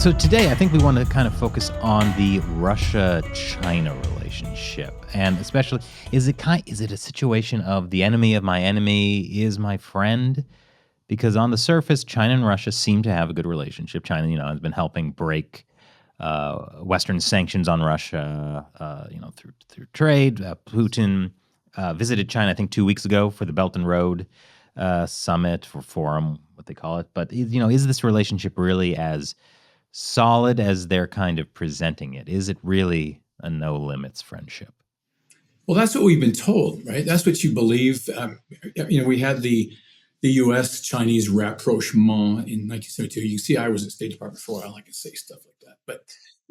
So today, I think we want to kind of focus on the Russia-China relationship, and especially, is it a situation of the enemy of my enemy is my friend? Because on the surface, China and Russia seem to have a good relationship. China, has been helping break Western sanctions on Russia, through trade. Putin visited China, I think, 2 weeks ago for the Belt and Road summit or forum, what they call it. But is this relationship really as solid as they're kind of presenting it? Is it really a no limits friendship? Well, that's what we've been told, right? That's what you believe. We had the U.S.-Chinese rapprochement in 1972. You see, I was at State Department for a while. I can say stuff like that. But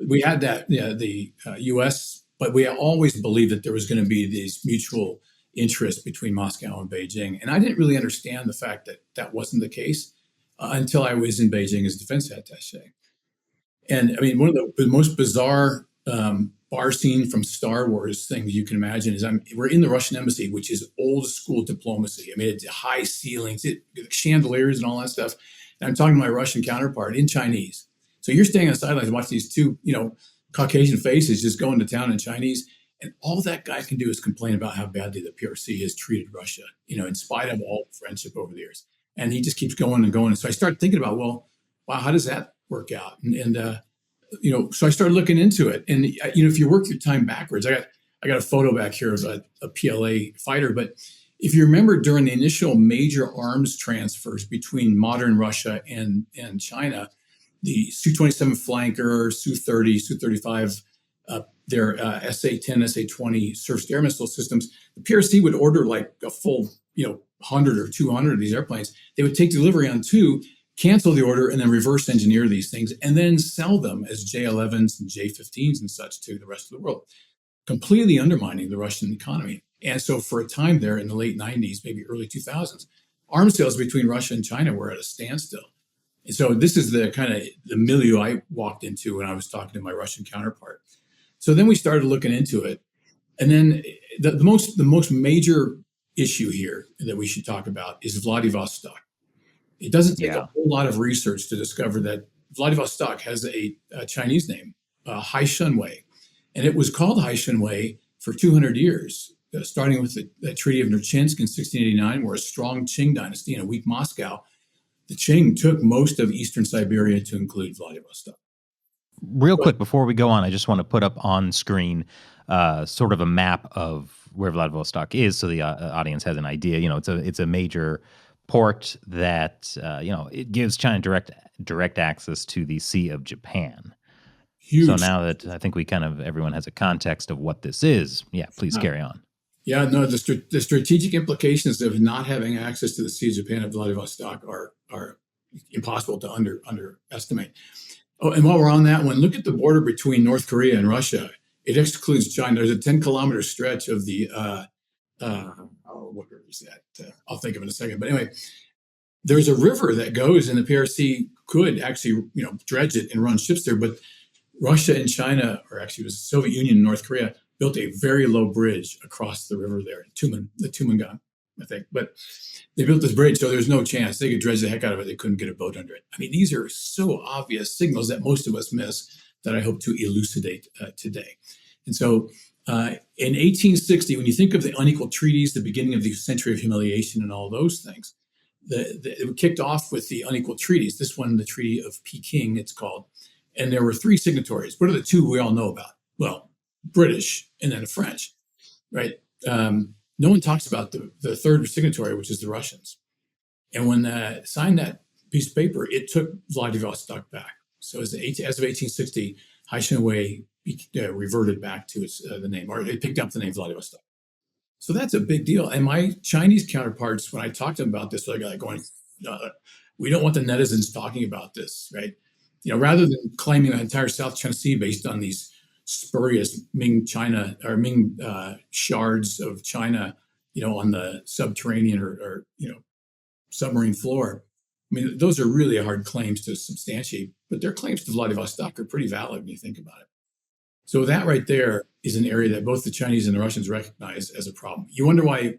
we had that, the U.S., but we always believed that there was going to be these mutual interests between Moscow and Beijing. And I didn't really understand the fact that that wasn't the case until I was in Beijing as defense attaché. And I mean, one of the most bizarre bar scene from Star Wars things you can imagine is we're in the Russian embassy, which is old school diplomacy. I mean, it's high ceilings, chandeliers and all that stuff. And I'm talking to my Russian counterpart in Chinese. So you're staying on the sidelines and watch these two, Caucasian faces just going to town in Chinese. And all that guy can do is complain about how badly the PRC has treated Russia, in spite of all the friendship over the years. And he just keeps going and going. And so I started thinking about, well, wow, how does that work out? So I started looking into it. And, if you work your time backwards, I got a photo back here of a PLA fighter. But if you remember during the initial major arms transfers between modern Russia and China, the Su-27 flanker, Su-30, Su-35, their SA-10, SA-20 surface air missile systems, the PRC would order like a full, 100 or 200 of these airplanes. They would take delivery on two, cancel the order, and then reverse engineer these things and then sell them as J-11s and J-15s and such to the rest of the world, completely undermining the Russian economy. And so for a time there in the late 90s, maybe early 2000s, arms sales between Russia and China were at a standstill. And so this is the kind of the milieu I walked into when I was talking to my Russian counterpart. So then we started looking into it. And then the most major issue here that we should talk about is Vladivostok. It doesn't take a whole lot of research to discover that Vladivostok has a Chinese name, Haishunwei. And it was called Haishunwei for 200 years, starting with the Treaty of Nerchinsk in 1689, where a strong Qing dynasty and a weak Moscow, the Qing took most of eastern Siberia to include Vladivostok. Real quick, before we go on, I just want to put up on screen sort of a map of where Vladivostok is so the audience has an idea. It's a major port that, it gives China direct access to the Sea of Japan. Huge. So now that I think everyone has a context of what this is, please carry on. Yeah, no, the strategic implications of not having access to the Sea of Japan at Vladivostok are impossible to underestimate. Oh, and while we're on that one, look at the border between North Korea and Russia. It excludes China. There's a 10-kilometer stretch of the what river is that? I'll think of it in a second. But anyway, there's a river that goes, and the PRC could actually, dredge it and run ships there. But Russia and China, or actually it was the Soviet Union and North Korea, built a very low bridge across the river there, the Tumangan, I think. But they built this bridge, so there's no chance. They could dredge the heck out of it. They couldn't get a boat under it. I mean, these are so obvious signals that most of us miss that I hope to elucidate today. And so in 1860, when you think of the unequal treaties, the beginning of the century of humiliation and all those things, it kicked off with the unequal treaties. This one, the Treaty of Peking, it's called. And there were three signatories. What are the two we all know about? Well, British and then the French, right? No one talks about the third signatory, which is the Russians. And when they signed that piece of paper, it took Vladivostok back. So as of 1860, Haishunwei reverted back to the name, or it picked up the name Vladivostok. So that's a big deal. And my Chinese counterparts, when I talked to them about this, they're like going, we don't want the netizens talking about this, right? Rather than claiming the entire South China Sea based on these spurious Ming shards of China, on the subterranean or submarine floor. I mean, those are really hard claims to substantiate, but their claims to Vladivostok are pretty valid when you think about it. So that right there is an area that both the Chinese and the Russians recognize as a problem. You wonder why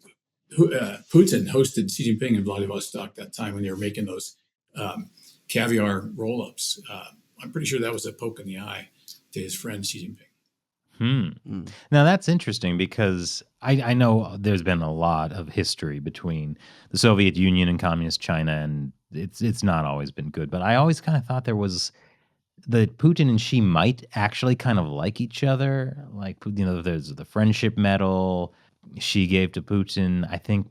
Putin hosted Xi Jinping in Vladivostok that time when they were making those caviar roll-ups. I'm pretty sure that was a poke in the eye to his friend Xi Jinping. Now that's interesting because I know there's been a lot of history between the Soviet Union and Communist China, and it's not always been good. But I always kind of thought there was that Putin and Xi might actually kind of like each other. Like, there's the friendship medal Xi gave to Putin. I think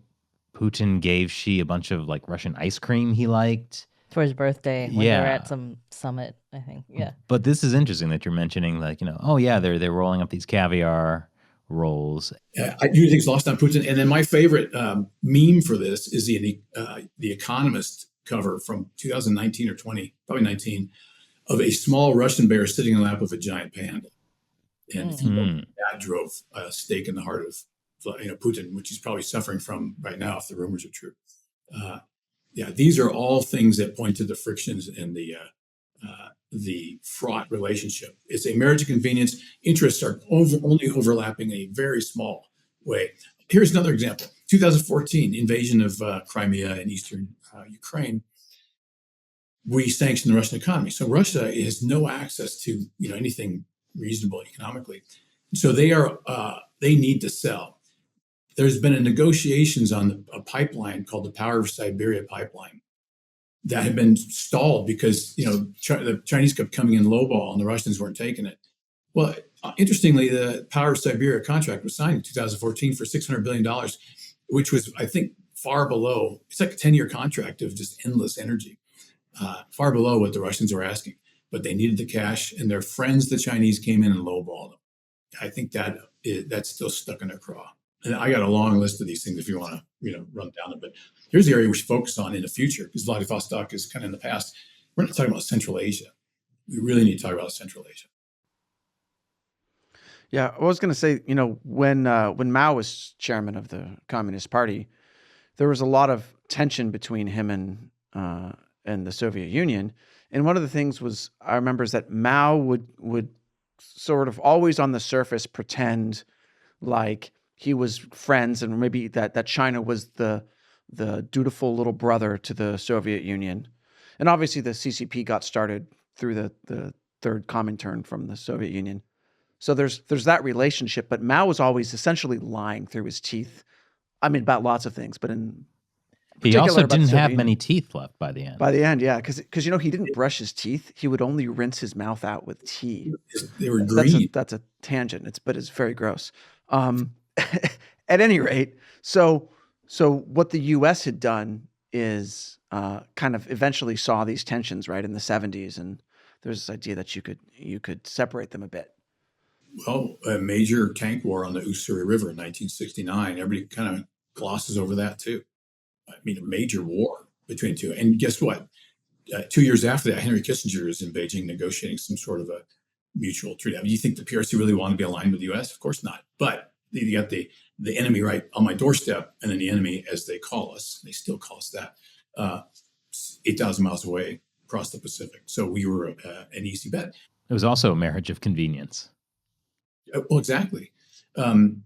Putin gave Xi a bunch of like Russian ice cream he liked. For his birthday when they were at some summit, I think. Yeah. But this is interesting that you're mentioning, like, oh yeah, they're rolling up these caviar rolls. I do think it's lost on Putin. And then my favorite meme for this is the Economist cover from 2019 or 20, probably 19, of a small Russian bear sitting in the lap of a giant panda. And that drove a stake in the heart of Putin, which he's probably suffering from right now if the rumors are true. These are all things that point to the frictions and the fraught relationship. It's a marriage of convenience. Interests are only overlapping in a very small way. Here's another example. 2014, invasion of Crimea and eastern Ukraine. We sanctioned the Russian economy. So Russia has no access to anything reasonable economically. So they need to sell. There's been negotiations on a pipeline called the Power of Siberia pipeline that had been stalled because the Chinese kept coming in lowball and the Russians weren't taking it. Well, interestingly, the Power of Siberia contract was signed in 2014 for $600 billion, which was, I think, far below. It's like a 10-year contract of just endless energy, far below what the Russians were asking. But they needed the cash, and their friends, the Chinese, came in and lowballed them. I think that's still stuck in their craw. And I got a long list of these things if you want to, run down them. But here's the area we should focus on in the future, because Vladivostok is kind of in the past. We're not talking about Central Asia. We really need to talk about Central Asia. Yeah, I was going to say, when Mao was chairman of the Communist Party, there was a lot of tension between him and the Soviet Union. And one of the things I remember is that Mao would sort of always on the surface pretend like he was friends, and maybe that China was the dutiful little brother to the Soviet Union. And obviously the CCP got started through the third Comintern from the Soviet Union. So there's that relationship, but Mao was always essentially lying through his teeth. I mean, about lots of things, but he also didn't have many teeth left by the end. By the end, yeah, because he didn't brush his teeth. He would only rinse his mouth out with tea. They were green. That's a tangent. But it's very gross. At any rate, so what the U.S. had done is kind of eventually saw these tensions right in the 70s, and there's this idea that you could separate them a bit. Well, a major tank war on the Ussuri River in 1969. Everybody kind of glosses over that too. I mean, a major war between two. And guess what? 2 years after that, Henry Kissinger is in Beijing negotiating some sort of a mutual treaty. I mean, do you think the PRC really want to be aligned with the U.S.? Of course not. But you got the enemy right on my doorstep, and then the enemy, as they call us, they still call us that, 8,000 miles away across the Pacific. So we were an easy bet. It was also a marriage of convenience. Well, exactly. And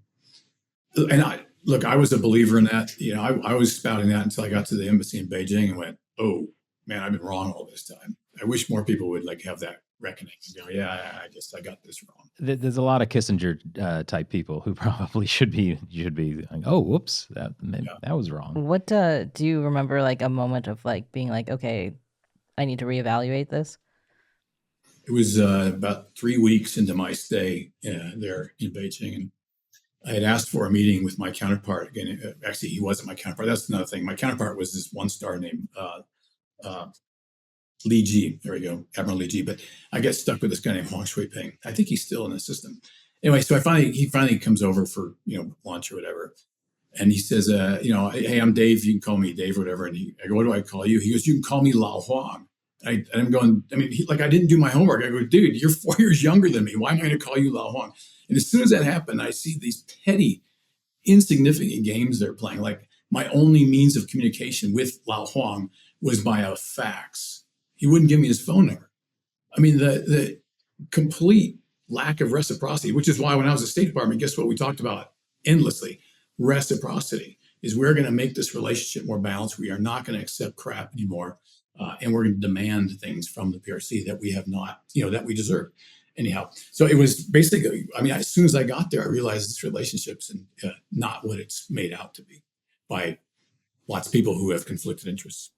I was a believer in that. I was spouting that until I got to the embassy in Beijing and went, oh, man, I've been wrong all this time. I wish more people would have that reckoning. I guess I got this wrong. There's a lot of Kissinger type people who probably should be like, oh, whoops, that was wrong. What do you remember, like a moment of like being like, okay, I need to reevaluate this? It was about 3 weeks into my stay there in Beijing, and I had asked for a meeting with my counterpart. Again, actually, he wasn't my counterpart. That's another thing. My counterpart was this one star named Li Ji. There we go, Admiral Li Ji. But I got stuck with this guy named Huang Shuiping. I think he's still in the system. Anyway, so he finally comes over for lunch or whatever, and he says, hey, I'm Dave. You can call me Dave or whatever. And I go, what do I call you? He goes, you can call me Lao Huang. I'm going, I didn't do my homework. I go, dude, you're 4 years younger than me. Why am I going to call you Lao Huang? And as soon as that happened, I see these petty, insignificant games they're playing. Like, my only means of communication with Lao Huang was by a fax. He wouldn't give me his phone number. I mean, the complete lack of reciprocity, which is why when I was at State Department, guess what we talked about endlessly? Reciprocity is we're going to make this relationship more balanced. We are not going to accept crap anymore. and we're going to demand things from the PRC that we have not, that we deserve. Anyhow, so it was basically, I mean, as soon as I got there, I realized this relationship's not what it's made out to be by lots of people who have conflicted interests.